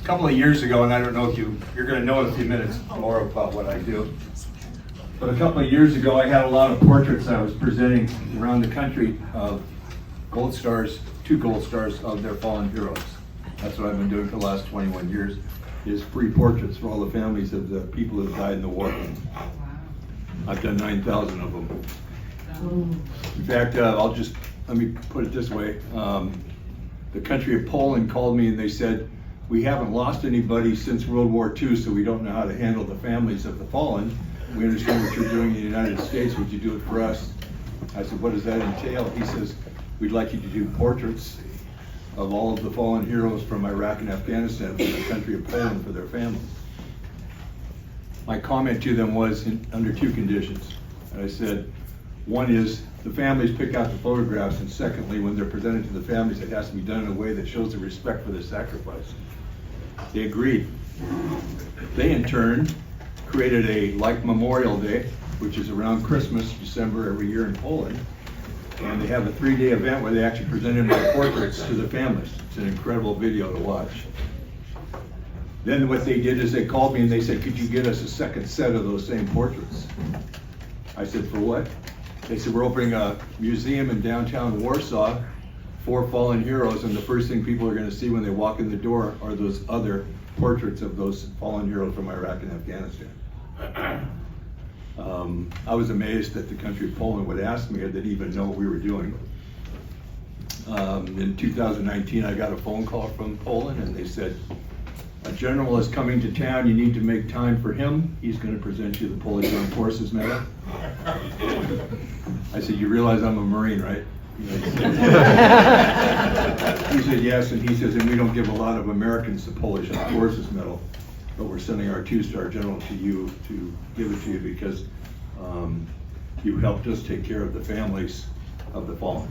A couple of years ago, and I don't know if you're going to know in a few minutes more about what I do, but a couple of years ago I had a lot of portraits I was presenting around the country of gold stars, 2 gold stars of their fallen heroes. That's what I've been doing for the last 21 years, is free portraits for all the families of the people who have died in the war. I've done 9,000 of them. In fact, let me put it this way. The country of Poland called me and they said, we haven't lost anybody since World War II, so we don't know how to handle the families of the fallen. We understand what you're doing in the United States. Would you do it for us? I said, what does that entail? He says, we'd like you to do portraits of all of the fallen heroes from Iraq and Afghanistan from the country of Poland for their families. My comment to them was under 2 conditions. And I said, one is the families pick out the photographs, and secondly, when they're presented to the families, it has to be done in a way that shows the respect for their sacrifice. They agreed. They in turn created a like Memorial Day, which is around Christmas, December every year in Poland, and they have a 3-day event where they actually presented my portraits to the families. It's an incredible video to watch. Then what they did is they called me and they said, could you get us a second set of those same portraits? I said, for what? They said, we're opening a museum in downtown Warsaw for fallen heroes, and the first thing people are going to see when they walk in the door are those other portraits of those fallen heroes from Iraq and Afghanistan. I was amazed that the country of Poland would ask me or they'd even know what we were doing. In 2019, I got a phone call from Poland and they said, a general is coming to town, you need to make time for him. He's going to present you the Polish Armed Forces Medal. I said, you realize I'm a Marine, right? He said, yes, and he says, and we don't give a lot of Americans the Polish Armed Forces Medal, but we're sending our 2-star general to you to give it to you because you helped us take care of the families of the fallen,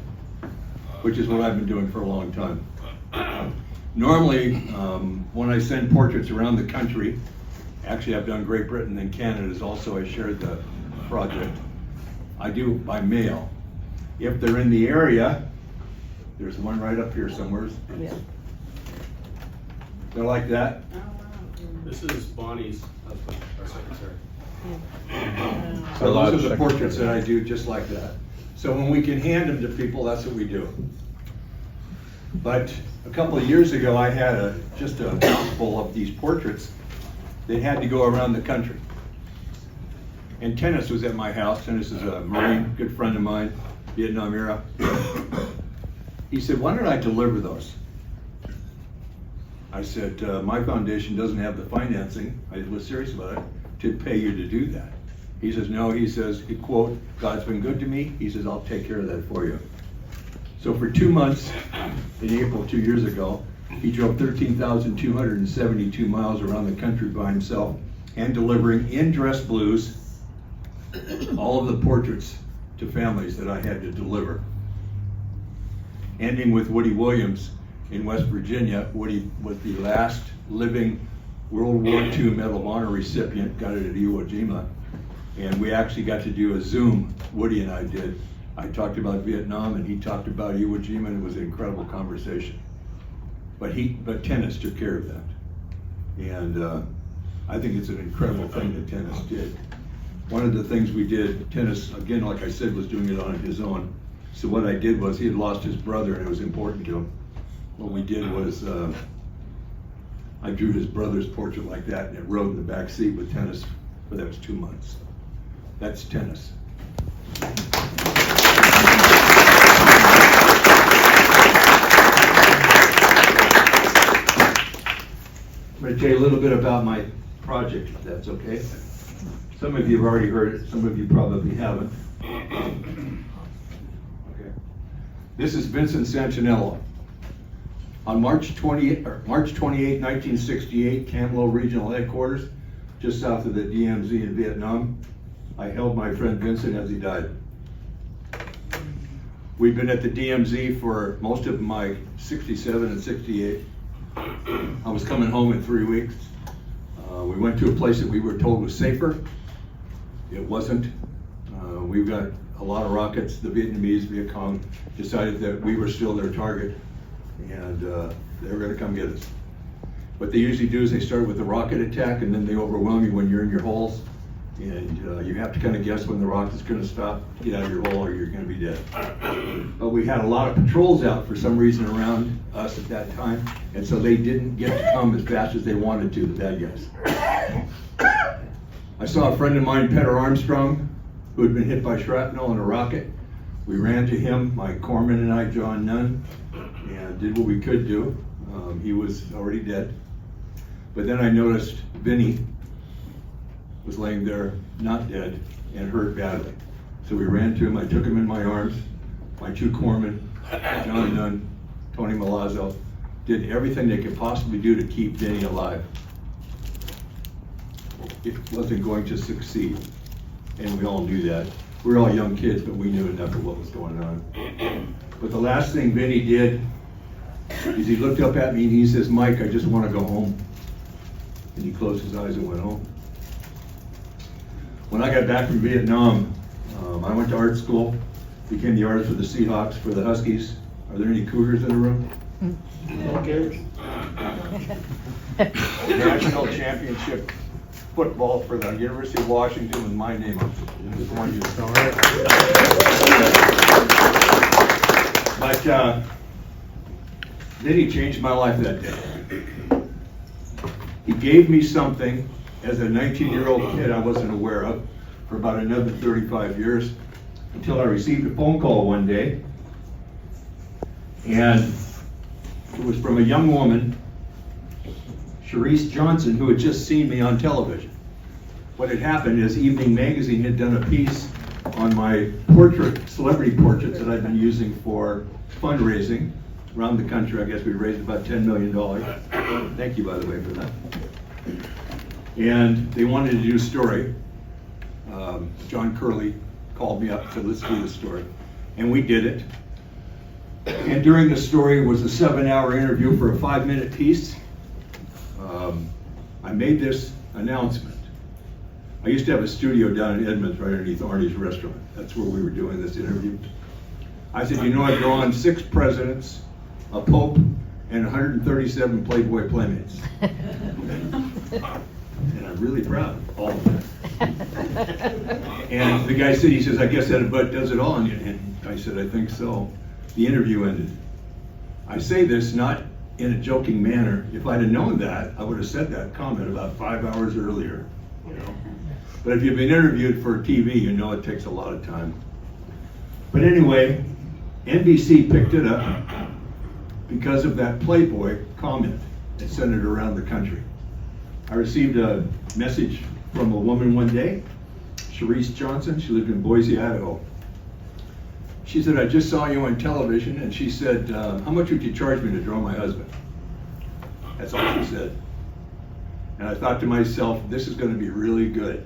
which is what I've been doing for a long time. Normally, when I send portraits around the country, actually I've done Great Britain and Canada is also, I shared the project. I do by mail. If they're in the area, there's one right up here somewhere. Yeah. They're like that. This is Bonnie's husband, our secretary. Yeah. So those are the portraits that I do just like that. So when we can hand them to people, that's what we do. But a couple of years ago, I had just a mouthful of these portraits that had to go around the country. And Tennis was at my house. Tennis is a Marine, good friend of mine, Vietnam era. He said, why don't I deliver those? I said, my foundation doesn't have the financing, I was serious about it, to pay you to do that. He says, no, he says, quote, God's been good to me. He says, I'll take care of that for you. So for 2 months, in April 2 years ago, he drove 13,272 miles around the country by himself, hand delivering in dress blues all of the portraits to families that I had to deliver. Ending with Woody Williams in West Virginia. Woody was the last living World War II Medal of Honor recipient, got it at Iwo Jima. And we actually got to do a Zoom, Woody and I did. I talked about Vietnam and he talked about Iwo Jima, and it was an incredible conversation. But Tennis took care of that. And I think it's an incredible thing that Tennis did. One of the things we did, Tennis, again, like I said, was doing it on his own. So what I did was, he had lost his brother and it was important to him. What we did was, I drew his brother's portrait like that and it rode in the back seat with Tennis for those 2 months. That's Tennis. I'm going to tell you a little bit about my project, if that's okay. Some of you have already heard it, some of you probably haven't. Okay. This is Vincent Santinello. On March 28, 1968, Kamlo Regional Headquarters, just south of the DMZ in Vietnam, I held my friend Vincent as he died. We've been at the DMZ for most of my 67 and 68. I was coming home in 3 weeks. We went to a place that we were told was safer. It wasn't. We've got a lot of rockets. The Vietnamese, Viet Cong, decided that we were still their target, and they were going to come get us. What they usually do is they start with a rocket attack, and then they overwhelm you when you're in your holes. And you have to kind of guess when the rocket's going to stop, get out of your hole, or you're going to be dead. But we had a lot of patrols out for some reason around us at that time, and so they didn't get to come as fast as they wanted to, the bad guys. I saw a friend of mine, Peter Armstrong, who had been hit by shrapnel in a rocket. We ran to him, my corpsman and I, John Nunn, and did what we could do. He was already dead. But then I noticed Vinny was laying there, not dead, and hurt badly. So we ran to him, I took him in my arms, my two corpsmen, John Nunn, Tony Milazzo, did everything they could possibly do to keep Vinny alive. It wasn't going to succeed, and we all knew that. We were all young kids, but we knew enough of what was going on. But the last thing Vinny did is he looked up at me and he says, "Mike, I just want to go home." And he closed his eyes and went home. When I got back from Vietnam, I went to art school, became the artist for the Seahawks, for the Huskies. Are there any Cougars in the room? Okay. National championship football for the University of Washington with my name on it. Just want you to know. But then he changed my life that day. He gave me something as a 19-year-old kid I wasn't aware of for about another 35 years, until I received a phone call one day, and it was from a young woman, Sharice Johnson, who had just seen me on television. What had happened is Evening Magazine had done a piece on my celebrity portraits that I've been using for fundraising around the country. I guess we raised about $10 million. Thank you, by the way, for that. And they wanted to do a story. John Curley called me up and said, "Let's do the story." And we did it. And during the story was a 7-hour interview for a 5-minute piece. I made this announcement. I used to have a studio down in Edmonds right underneath Arnie's restaurant. That's where we were doing this interview. I said, "You know, I've drawn 6 presidents, a pope, and 137 Playboy playmates." And I'm really proud of all of that. And the guy said, he says, "I guess that about does it all." And I said, "I think so." The interview ended. I say this not in a joking manner. If I'd have known that, I would have said that comment about 5 hours earlier. You know? But if you've been interviewed for TV, you know it takes a lot of time. But anyway, NBC picked it up because of that Playboy comment and sent it around the country. I received a message from a woman one day, Sharice Johnson. She lived in Boise, Idaho. She said, "I just saw you on television," and she said, "How much would you charge me to draw my husband?" That's all she said. And I thought to myself, this is going to be really good.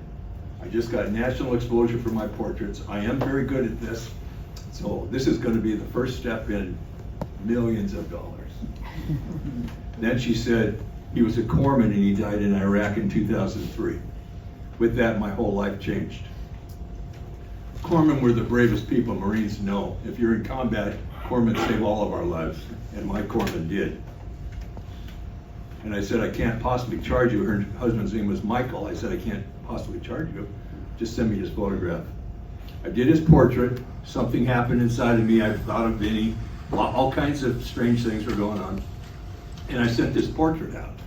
I just got national exposure for my portraits. I am very good at this. So this is going to be the first step in millions of dollars. Then she said, he was a corpsman and he died in Iraq in 2003. With that, my whole life changed. Corpsmen were the bravest people. Marines know. If you're in combat, corpsmen save all of our lives, and my corpsman did. And I said, "I can't possibly charge you." Her husband's name was Michael. I said, "I can't possibly charge you. Just send me his photograph." I did his portrait. Something happened inside of me. I thought of Vinny. All kinds of strange things were going on. And I sent this portrait out.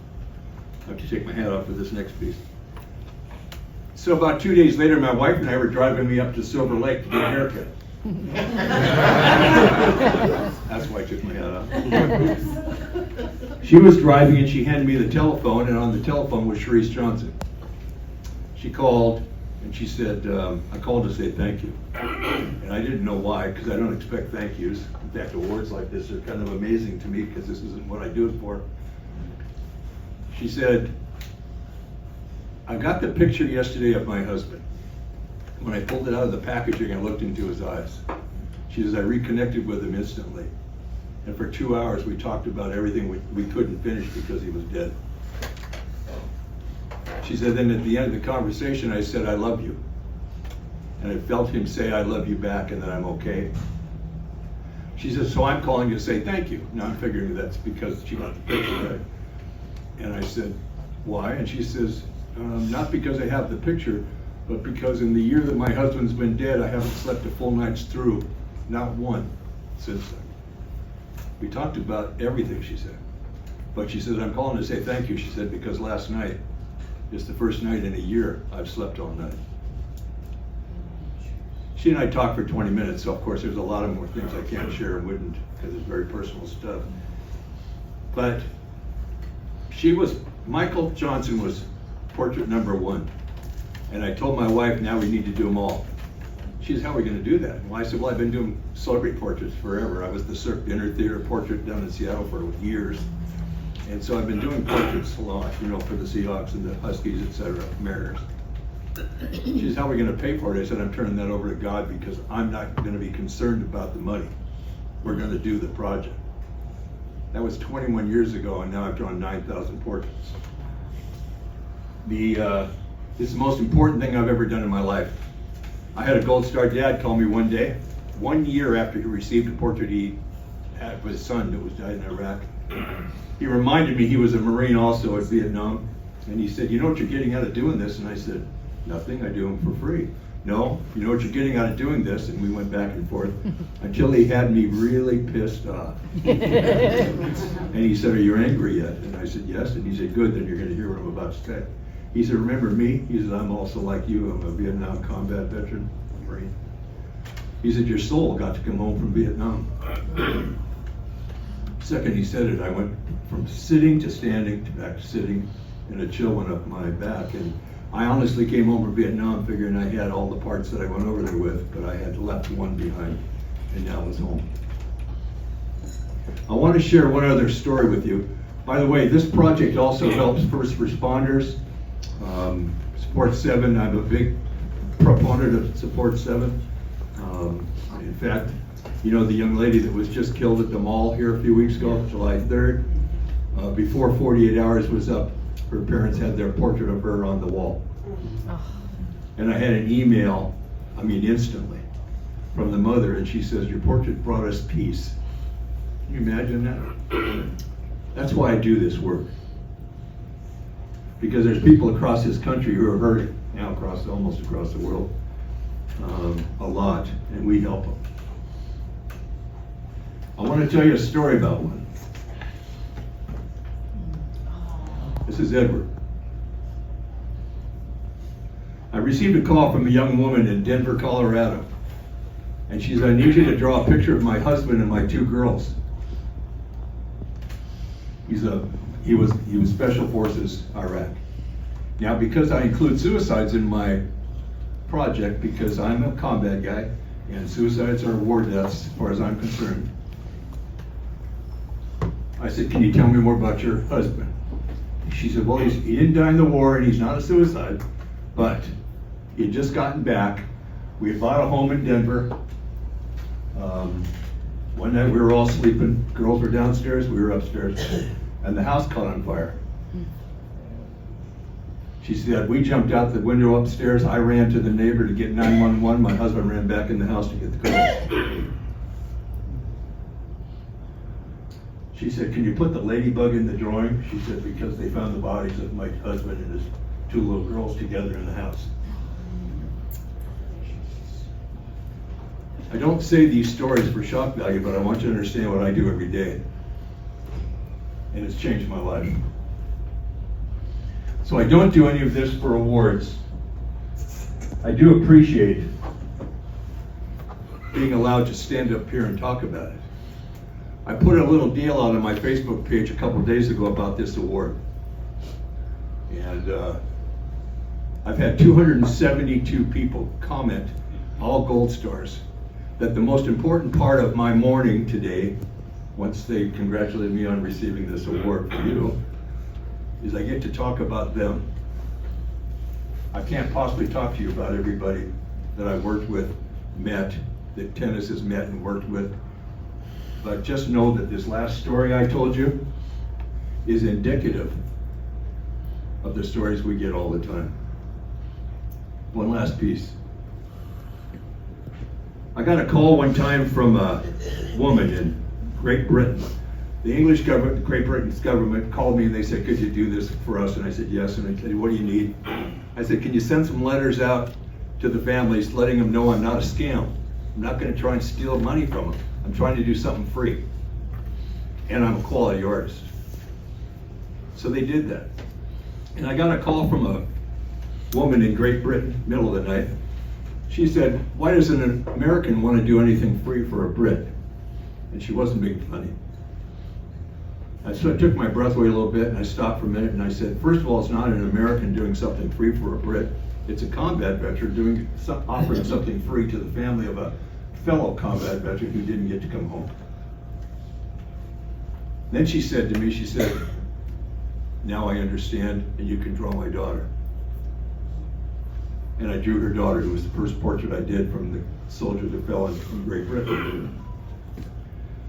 I have to take my hat off for this next piece. So about 2 days later, my wife and I were driving me up to Silver Lake to get a haircut. That's why I took my hat off. She was driving and she handed me the telephone, and on the telephone was Sharice Johnson. She called and she said, "I called to say thank you." And I didn't know why, because I don't expect thank yous. In fact, awards like this are kind of amazing to me because this isn't what I do it for. She said, "I got the picture yesterday of my husband. When I pulled it out of the packaging, I looked into his eyes." She says, "I reconnected with him instantly. And for 2 hours, we talked about everything we couldn't finish because he was dead." She said, "Then at the end of the conversation, I said, 'I love you.' And I felt him say, 'I love you back,' and that I'm okay." She says, "So I'm calling you to say thank you." Now I'm figuring that's because she got the picture, right? And I said, why? And she says, not because I have the picture, but because in the year that my husband's been dead, I haven't slept a full night's through, not one, since then. We talked about everything, she said. But she says, I'm calling to say thank you, she said, because last night is the first night in a year I've slept all night. She and I talked for 20 minutes, so of course there's a lot of more things I can't share and wouldn't, because it's very personal stuff. But Michael Johnson was portrait number 1. And I told my wife, now we need to do them all. She said, how are we going to do that? Well, I said, well, I've been doing celebrity portraits forever. I was the Cirque Dinner Theater portrait down in Seattle for years. And so I've been doing portraits a lot, you know, for the Seahawks and the Huskies, etc., Mariners. She said, how are we going to pay for it? I said, I'm turning that over to God because I'm not going to be concerned about the money. We're going to do the project. That was 21 years ago, and now I've drawn 9,000 portraits. This is the most important thing I've ever done in my life. I had a Gold Star dad call me one day, 1 year after he received a portrait he had of his son that was died in Iraq. He reminded me he was a Marine also at Vietnam, and he said, you know what you're getting out of doing this? And I said, nothing, I do them for free. No, you know what you're getting out of doing this? And we went back and forth until he had me really pissed off. And he said, are you angry yet? And I said, yes. And he said, good, then you're going to hear what I'm about to say. He said, remember me? He said, I'm also like you. I'm a Vietnam combat veteran, Marine. He said, your soul got to come home from Vietnam. Second he said it, I went from sitting to standing to back to sitting, and a chill went up my back. And I honestly came home from Vietnam figuring I had all the parts that I went over there with, but I had left one behind, and now it's home. I want to share one other story with you. By the way, this project also helps first responders. Support 7, I'm a big proponent of Support 7. In fact, you know the young lady that was just killed at the mall here a few weeks ago, July 3rd? Before 48 hours was up, her parents had their portrait of her on the wall. And I had an email, instantly, from the mother, and she says, your portrait brought us peace. Can you imagine that? That's why I do this work. Because there's people across this country who are hurting, now almost across the world, a lot, and we help them. I want to tell you a story about one. This is Edward. I received a call from a young woman in Denver, Colorado, and she said, I need you to draw a picture of my husband and my 2 girls. He was Special Forces, Iraq. Now, because I include suicides in my project, because I'm a combat guy, and suicides are war deaths as far as I'm concerned, I said, can you tell me more about your husband? She said, well, he didn't die in the war, and he's not a suicide, but he had just gotten back. We had bought a home in Denver. One night we were all sleeping. Girls were downstairs, we were upstairs, and the house caught on fire. She said, we jumped out the window upstairs. I ran to the neighbor to get 911. My husband ran back in the house to get the girls. She said, can you put the ladybug in the drawing? She said, because they found the bodies of my husband and his 2 little girls together in the house. I don't say these stories for shock value, but I want you to understand what I do every day. And it's changed my life. So I don't do any of this for awards. I do appreciate being allowed to stand up here and talk about it. I put a little deal out on my Facebook page a couple of days ago about this award. And I've had 272 people comment, all gold stars, that the most important part of my morning today, once they congratulated me on receiving this award from you, is I get to talk about them. I can't possibly talk to you about everybody that I've worked with, met, that tennis has met and worked with. But just know that this last story I told you is indicative of the stories we get all the time. One last piece. I got a call one time from a woman in Great Britain The English government, Great Britain's government called me and they said, could you do this for us? And I said, yes. And I said, what do you need? I said, can you send some letters out to the families letting them know I'm not a scam. I'm not going to try and steal money from them. I'm trying to do something free. And I'm a quality artist. So they did that. And I got a call from a woman in Great Britain, middle of the night. She said, why does an American want to do anything free for a Brit? And she wasn't being funny. So I took my breath away a little bit and I stopped for a minute and I said, first of all, it's not an American doing something free for a Brit. It's a combat veteran offering something free to the family of a fellow combat veteran who didn't get to come home. Then she said to me, she said, now I understand and you can draw my daughter. And I drew her daughter, who was the first portrait I did from the soldier that fell in Great Britain.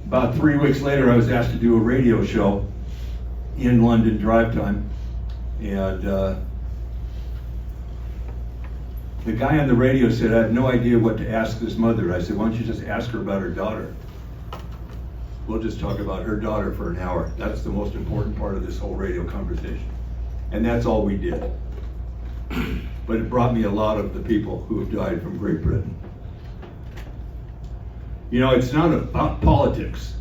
About 3 weeks later, I was asked to do a radio show in London, drive time. And the guy on the radio said, I have no idea what to ask this mother. I said, why don't you just ask her about her daughter? We'll just talk about her daughter for an hour. That's the most important part of this whole radio conversation. And that's all we did. But it brought me a lot of the people who have died from Great Britain. You know, it's not about politics.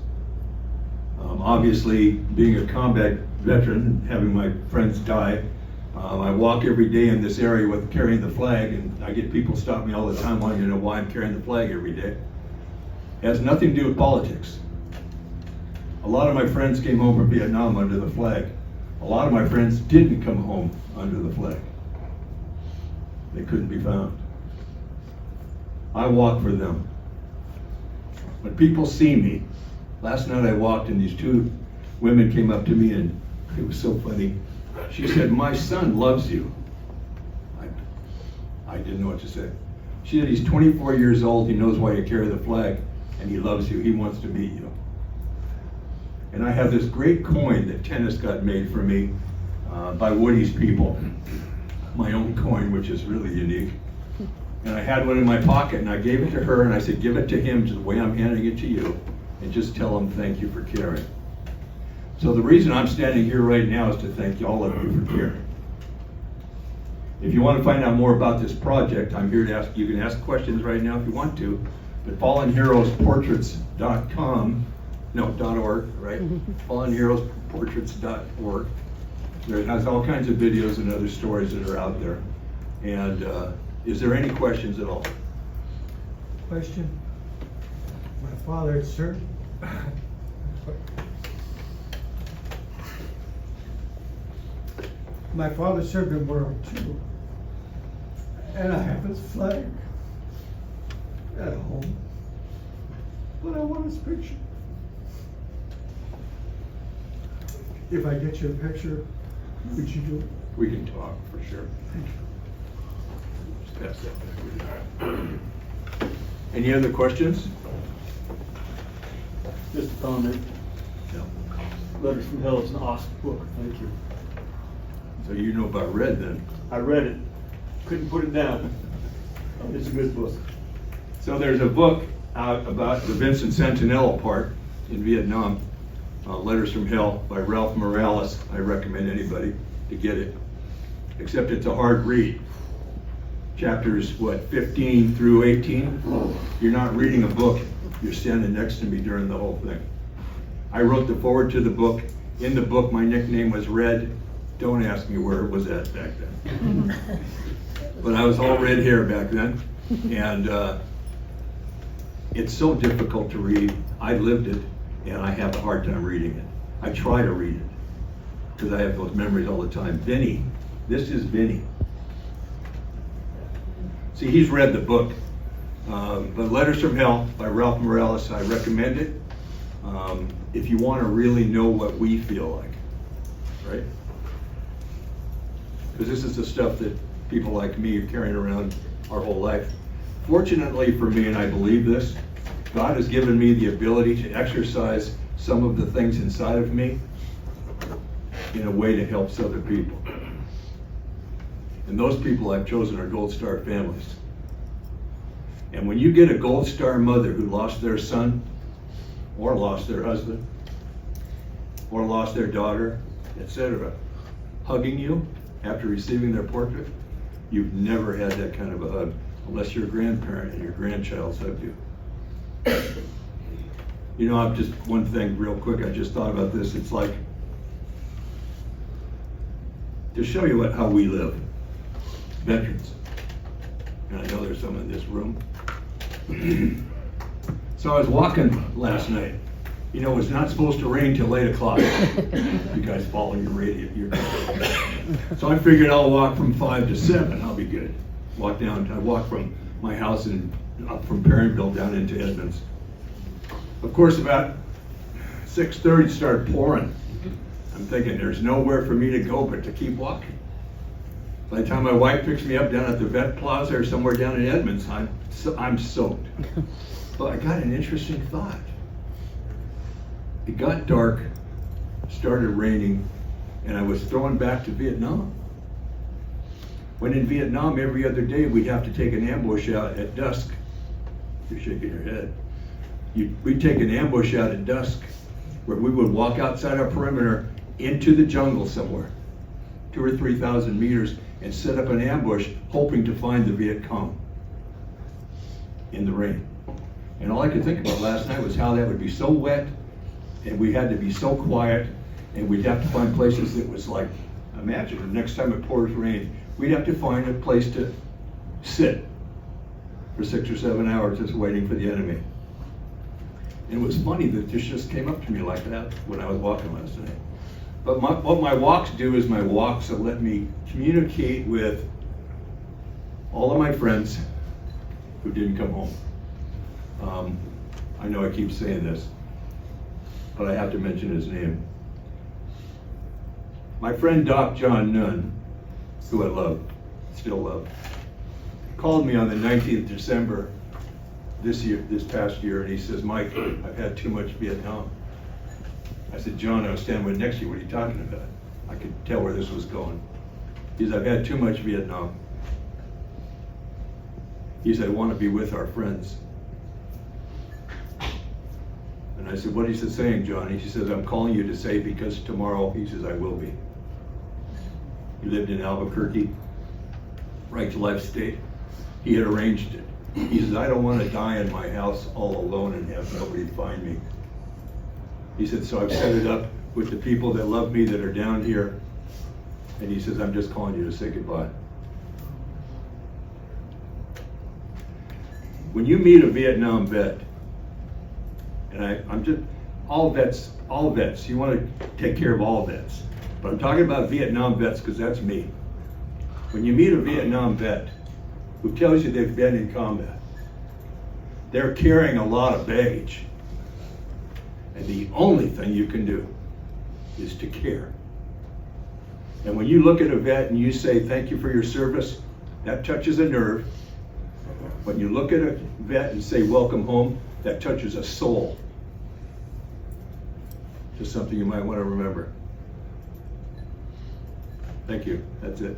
Obviously, being a combat veteran, having my friends die, I walk every day in this area with carrying the flag, and I get people stop me all the time wanting to know why I'm carrying the flag every day. It has nothing to do with politics. A lot of my friends came home from Vietnam under the flag. A lot of my friends didn't come home under the flag. They couldn't be found. I walk for them. When people see me, last night I walked and these two women came up to me and it was so funny. She said, my son loves you. I didn't know what to say. She said, he's 24 years old, he knows why you carry the flag, and he loves you, he wants to meet you. And I have this great coin that Tennis got made for me by Woody's people. My own coin, which is really unique. And I had one in my pocket and I gave it to her and I said, give it to him just the way I'm handing it to you and just tell him thank you for caring. So the reason I'm standing here right now is to thank all of you for caring. If you want to find out more about this project, I'm here to ask, you can ask questions right now if you want to, but fallenheroesportraits.com, .org, right? fallenheroesportraits.org. It has all kinds of videos and other stories that are out there. And is there any questions at all? Question. My father had served. My father served in World War II, and I have his flag at home. But I want his picture. If I get you a picture, would you do it? We can talk for sure. Thank you. Just pass that back. Any other questions? Just a comment. No. Letters from Hell is an awesome book. Thank you. So you know about Red then? I read it. Couldn't put it down. It's a good book. So there's a book out about the Vincent Sentinel part in Vietnam, Letters from Hell by Ralph Morales. I recommend anybody to get it, except it's a hard read. Chapters, 15 through 18. You're not reading a book, you're standing next to me during the whole thing. I wrote the forward to the book. In the book, my nickname was Red. Don't ask me where it was at back then. But I was all red hair back then. And it's so difficult to read. I lived it, and I have a hard time reading it. I try to read it, because I have those memories all the time. Vinny, this is Vinny. See, he's read the book. But Letters from Hell by Ralph Morales, I recommend it. If you want to really know what we feel like, right? Because this is the stuff that people like me are carrying around our whole life. Fortunately for me, and I believe this, God has given me the ability to exercise some of the things inside of me in a way that helps other people. And those people I've chosen are Gold Star families. And when you get a Gold Star mother who lost their son or lost their husband, or lost their daughter, etc., hugging you after receiving their portrait, you've never had that kind of a hug, unless you're a grandparent and your grandchild's hugged you. You know, I'm just, one thing real quick, I just thought about this. It's like, to show you how we live, veterans, and I know there's some in this room. So I was walking last night. You know, it's not supposed to rain till 8 o'clock. You guys follow your radio. So I figured I'll walk from 5 to 7. I'll be good. I walk from my house up from Perryville down into Edmonds. Of course, about 6:30 it started pouring. I'm thinking there's nowhere for me to go but to keep walking. By the time my wife picks me up down at the vet plaza or somewhere down in Edmonds, I'm soaked. But I got an interesting thought. It got dark, started raining, and I was thrown back to Vietnam. When in Vietnam, every other day we'd have to take an ambush out at dusk. You're shaking your head. We'd take an ambush out at dusk where we would walk outside our perimeter into the jungle somewhere, 2,000 or 3,000 meters, and set up an ambush hoping to find the Viet Cong in the rain. And all I could think about last night was how that would be so wet, and we had to be so quiet, and we'd have to find places that was like, imagine the next time it pours rain, we'd have to find a place to sit for 6 or 7 hours just waiting for the enemy. And it was funny that this just came up to me like that when I was walking last night. But what my walks do is my walks have let me communicate with all of my friends who didn't come home. I know I keep saying this, but I have to mention his name. My friend Doc John Nunn, who I love, still love, called me on the 19th of December this past year, and he says, Mike, I've had too much Vietnam. I said, John, I was standing right next to you, what are you talking about? I could tell where this was going. He said, I've had too much Vietnam. He said, I want to be with our friends. And I said, what is it saying, John? He says, I'm calling you to say because tomorrow, he says, I will be. He lived in Albuquerque, right to life state. He had arranged it. He says, I don't want to die in my house all alone and have nobody find me. He said, so I've set it up with the people that love me that are down here. And he says, I'm just calling you to say goodbye. When you meet a Vietnam vet, and I'm just, all vets, you want to take care of all vets. But I'm talking about Vietnam vets because that's me. When you meet a Vietnam vet who tells you they've been in combat, they're carrying a lot of baggage. And the only thing you can do is to care. And when you look at a vet and you say, thank you for your service, that touches a nerve. When you look at a vet and say, welcome home, that touches a soul. Just something you might want to remember. Thank you. That's it.